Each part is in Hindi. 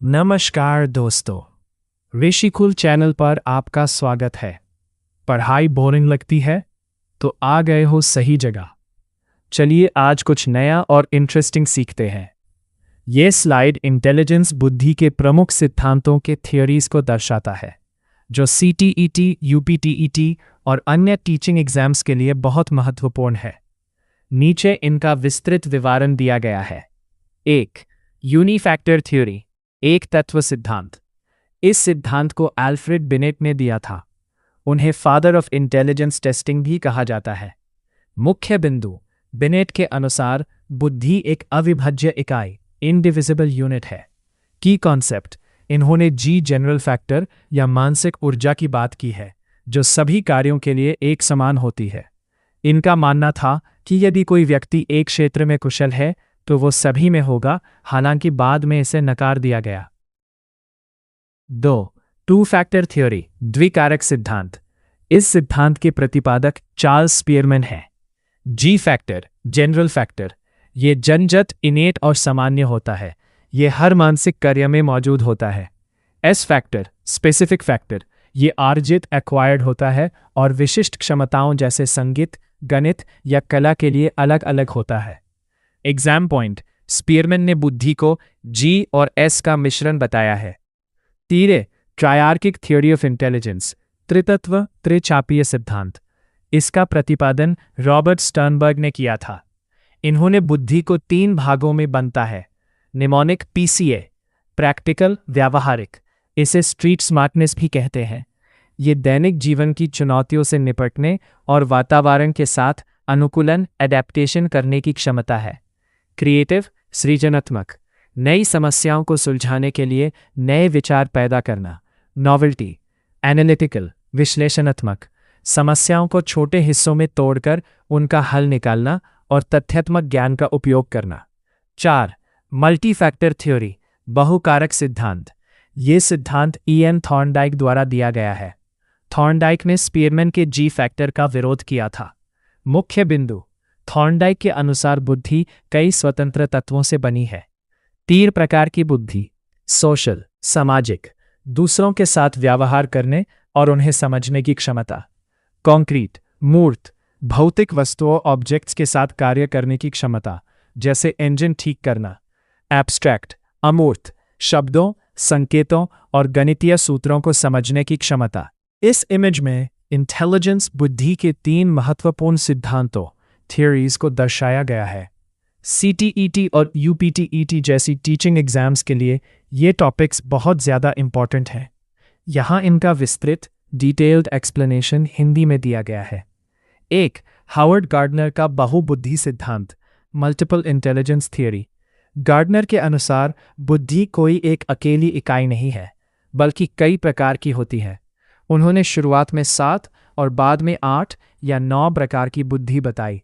नमस्कार दोस्तों, ऋषिकुल चैनल पर आपका स्वागत है। पढ़ाई बोरिंग लगती है तो आ गए हो सही जगह। चलिए आज कुछ नया और इंटरेस्टिंग सीखते हैं। ये स्लाइड इंटेलिजेंस बुद्धि के प्रमुख सिद्धांतों के थ्योरीज को दर्शाता है, जो CTET, UPTET और अन्य टीचिंग एग्जाम्स के लिए बहुत महत्वपूर्ण है। नीचे इनका विस्तृत विवरण दिया गया है। 1. यूनिफैक्टर थ्योरी, एक तत्व सिद्धांत। इस सिद्धांत को अल्फ्रेड बिनेट ने दिया था। उन्हें फादर ऑफ इंटेलिजेंस टेस्टिंग भी कहा जाता है। मुख्य बिंदु, बिनेट के अनुसार बुद्धि एक अविभाज्य इकाई, इनडिविजिबल यूनिट है। की कॉन्सेप्ट, इन्होंने जी जनरल फैक्टर या मानसिक ऊर्जा की बात की है, जो सभी कार्यों के लिए एक समान होती है। इनका मानना था कि यदि कोई व्यक्ति एक क्षेत्र में कुशल है तो वो सभी में होगा, हालांकि बाद में इसे नकार दिया गया। 2. टू फैक्टर थ्योरी, द्विकारक सिद्धांत। इस सिद्धांत के प्रतिपादक चार्ल्स स्पीयरमैन हैं। जी फैक्टर, जनरल फैक्टर, ये जन्मजात, इनेट और सामान्य होता है। ये हर मानसिक कार्य में मौजूद होता है। एस फैक्टर, स्पेसिफिक फैक्टर, ये अर्जित, एक्वायर्ड होता है और विशिष्ट क्षमताओं जैसे संगीत, गणित या कला के लिए अलग अलग होता है। एग्जाम पॉइंट, स्पीयरमैन ने बुद्धि को जी और एस का मिश्रण बताया है। 3. ट्रायर्किक थ्योरी ऑफ इंटेलिजेंस, त्रितत्व, त्रिचापीय सिद्धांत। इसका प्रतिपादन रॉबर्ट स्टर्नबर्ग ने किया था। इन्होंने बुद्धि को 3 भागों में बनता है: निमोनिक, PCA, प्रैक्टिकल, व्यावहारिक, इसे स्ट्रीट स्मार्टनेस भी कहते हैं। ये दैनिक जीवन की चुनौतियों से निपटने और वातावरण के साथ अनुकूलन, एडेप्टेशन करने की क्षमता है। क्रिएटिव, सृजनात्मक, नई समस्याओं को सुलझाने के लिए नए विचार पैदा करना। नॉवेल्टी, एनालिटिकल, विश्लेषणात्मक, समस्याओं को छोटे हिस्सों में तोड़कर उनका हल निकालना और तथ्यात्मक ज्ञान का उपयोग करना। 4. मल्टी फैक्टर थ्योरी, बहुकारक सिद्धांत। ये सिद्धांत EN थॉर्नडाइक द्वारा दिया गया है। थॉर्नडाइक ने स्पीयरमैन के जी फैक्टर का विरोध किया था। मुख्य बिंदु, थॉर्नडाइक के अनुसार बुद्धि कई स्वतंत्र तत्वों से बनी है। 3 प्रकार की बुद्धि: सोशल, सामाजिक, दूसरों के साथ व्यवहार करने और उन्हें समझने की क्षमता। कॉन्क्रीट, मूर्त, भौतिक वस्तुओं, ऑब्जेक्ट्स के साथ कार्य करने की क्षमता, जैसे इंजन ठीक करना। एब्स्ट्रैक्ट, अमूर्त, शब्दों, संकेतों और गणितीय सूत्रों को समझने की क्षमता। इस इमेज में इंटेलिजेंस बुद्धि के 3 महत्वपूर्ण सिद्धांतों, थ्योरीज को दर्शाया गया है। CTET और UPTET जैसी टीचिंग एग्जाम्स के लिए ये टॉपिक्स बहुत ज़्यादा इंपॉर्टेंट हैं। यहाँ इनका विस्तृत, डिटेल्ड एक्सप्लेनेशन हिंदी में दिया गया है। 1. हावर्ड गार्डनर का बहुबुद्धि सिद्धांत, मल्टीपल इंटेलिजेंस थ्योरी। गार्डनर के अनुसार बुद्धि कोई एक अकेली इकाई नहीं है, बल्कि कई प्रकार की होती है। उन्होंने शुरुआत में 7 और बाद में 8 या 9 प्रकार की बुद्धि बताई।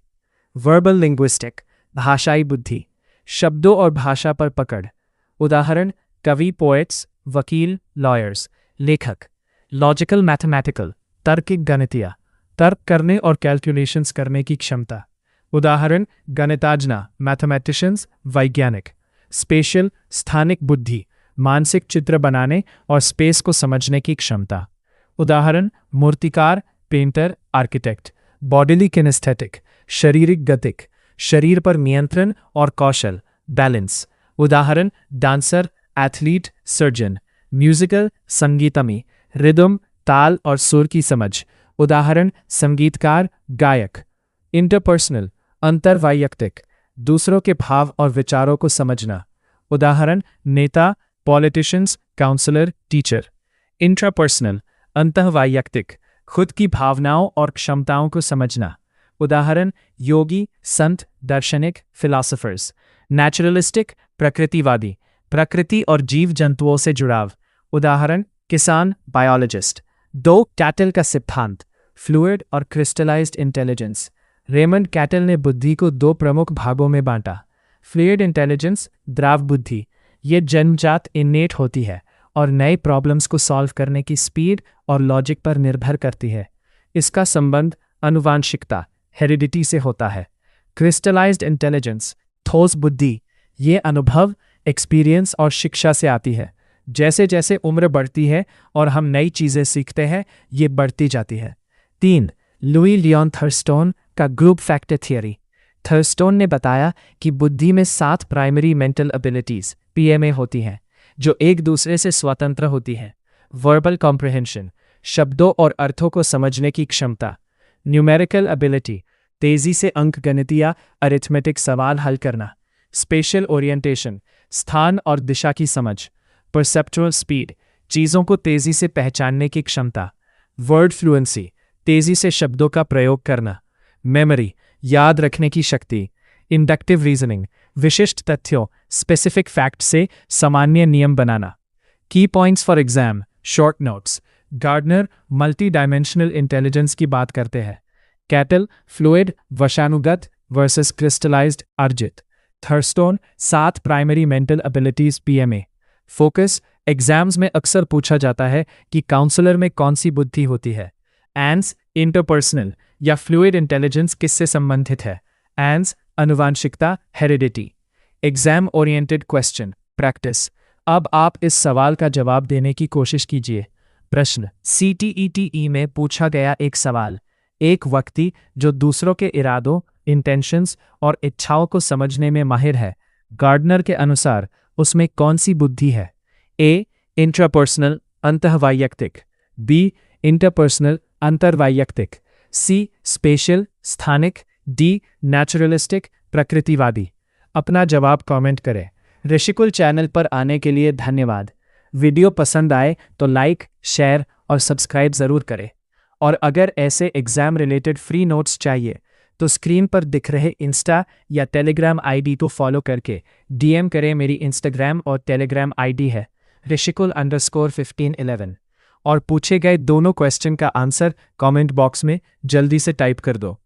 वर्बल लिंग्विस्टिक, भाषाई बुद्धि, शब्दों और भाषा पर पकड़। उदाहरण, कवि, पोएट्स, वकील, लॉयर्स, लेखक। लॉजिकल मैथमेटिकल, तार्किक, गणितीय, तर्क करने और कैलकुलेशंस करने की क्षमता। उदाहरण, गणितज्ञ, मैथमेटिशियंस, वैज्ञानिक। स्पेशल, स्थानिक बुद्धि, मानसिक चित्र बनाने और स्पेस को समझने की क्षमता। उदाहरण, मूर्तिकार, पेंटर, आर्किटेक्ट। बॉडीली किनेस्थेटिक, शारीरिक गतिक, शरीर पर नियंत्रण और कौशल, बैलेंस। उदाहरण, डांसर, एथलीट, सर्जन। म्यूजिकल, संगीतमी, रिदम, ताल और सुर की समझ। उदाहरण, संगीतकार, गायक। इंटरपर्सनल, अंतर्वैयक्तिक, दूसरों के भाव और विचारों को समझना। उदाहरण, नेता, पॉलिटिशियंस, काउंसलर, टीचर। इंट्रापर्सनल, अंतर्वैयक्तिक, खुद की भावनाओं और क्षमताओं को समझना। उदाहरण, योगी, संत, दार्शनिक, फिलोसोफर्स। नेचुरलिस्टिक, प्रकृतिवादी, प्रकृति और जीव जंतुओं से जुड़ाव। उदाहरण, किसान, बायोलॉजिस्ट। 2. कैटल का सिद्धांत, फ्लूइड और क्रिस्टलाइज्ड इंटेलिजेंस। रेमंड कैटल ने बुद्धि को 2 प्रमुख भागों में बांटा। फ्लूइड इंटेलिजेंस, द्रव बुद्धि, ये जन्मजात, इनेट होती है और नए प्रॉब्लम्स को सॉल्व करने की स्पीड और लॉजिक पर निर्भर करती है। इसका संबंध आनुवांशिकता, हेरिडिटी से होता है। क्रिस्टलाइज्ड इंटेलिजेंस, ठोस बुद्धि, ये अनुभव, एक्सपीरियंस और शिक्षा से आती है। जैसे जैसे उम्र बढ़ती है और हम नई चीज़ें सीखते हैं, ये बढ़ती जाती है। 3. लुई लियोन थर्स्टोन का ग्रुप फैक्टर थियरी। थर्स्टोन ने बताया कि बुद्धि में 7 प्राइमरी मेंटल एबिलिटीज पीएमए होती हैं, जो एक दूसरे से स्वतंत्र होती हैं। वर्बल कॉम्प्रिहेंशन, शब्दों और अर्थों को समझने की क्षमता। न्यूमेरिकल एबिलिटी, तेजी से अंकगणितीय अरिथमेटिक सवाल हल करना। स्पेशल ओरिएंटेशन, स्थान और दिशा की समझ। परसेप्चुअल स्पीड, चीज़ों को तेजी से पहचानने की क्षमता। वर्ड फ्लुएंसी, तेजी से शब्दों का प्रयोग करना। मेमोरी, याद रखने की शक्ति। इंडक्टिव रीजनिंग, विशिष्ट तथ्यों स्पेसिफिक फैक्ट से सामान्य नियम बनाना। की points for exam, short notes. Gardner multi dimensional intelligence की बात करते हैं। कैटल फ्लूइड वशानुगत वर्सेस क्रिस्टलाइज्ड अर्जित। Thurstone 7 primary mental abilities PMA. Focus, exams में अक्सर पूछा जाता है कि काउंसलर में कौन सी बुद्धि होती है। एंस इंटरपर्सनल या फ्लूइड इंटेलिजेंस किससे संबंधित है। एंस आनुवांशिकता heredity. Exam oriented question practice. अब आप इस सवाल का जवाब देने की कोशिश कीजिए। प्रश्न, CTETE में पूछा गया एक सवाल। एक व्यक्ति जो दूसरों के इरादों, इंटेंशंस और इच्छाओं को समझने में माहिर है, गार्डनर के अनुसार उसमें कौन सी बुद्धि है। ए इंट्रापर्सनल अंतःवैयक्तिक, बी इंटरपर्सनल अंतर्वैयक्तिक, सी स्पेशल स्थानिक, डी नेचुरलिस्टिक प्रकृतिवादी। अपना जवाब कमेंट करें। ऋषिकुल चैनल पर आने के लिए धन्यवाद। वीडियो पसंद आए तो लाइक, शेयर और सब्सक्राइब ज़रूर करें। और अगर ऐसे एग्ज़ाम रिलेटेड फ्री नोट्स चाहिए तो स्क्रीन पर दिख रहे इंस्टा या टेलीग्राम आईडी को फॉलो करके DM करें। मेरी इंस्टाग्राम और टेलीग्राम आईडी है Rishikul_1511। और पूछे गए दोनों क्वेश्चन का आंसर कमेंट बॉक्स में जल्दी से टाइप कर दो।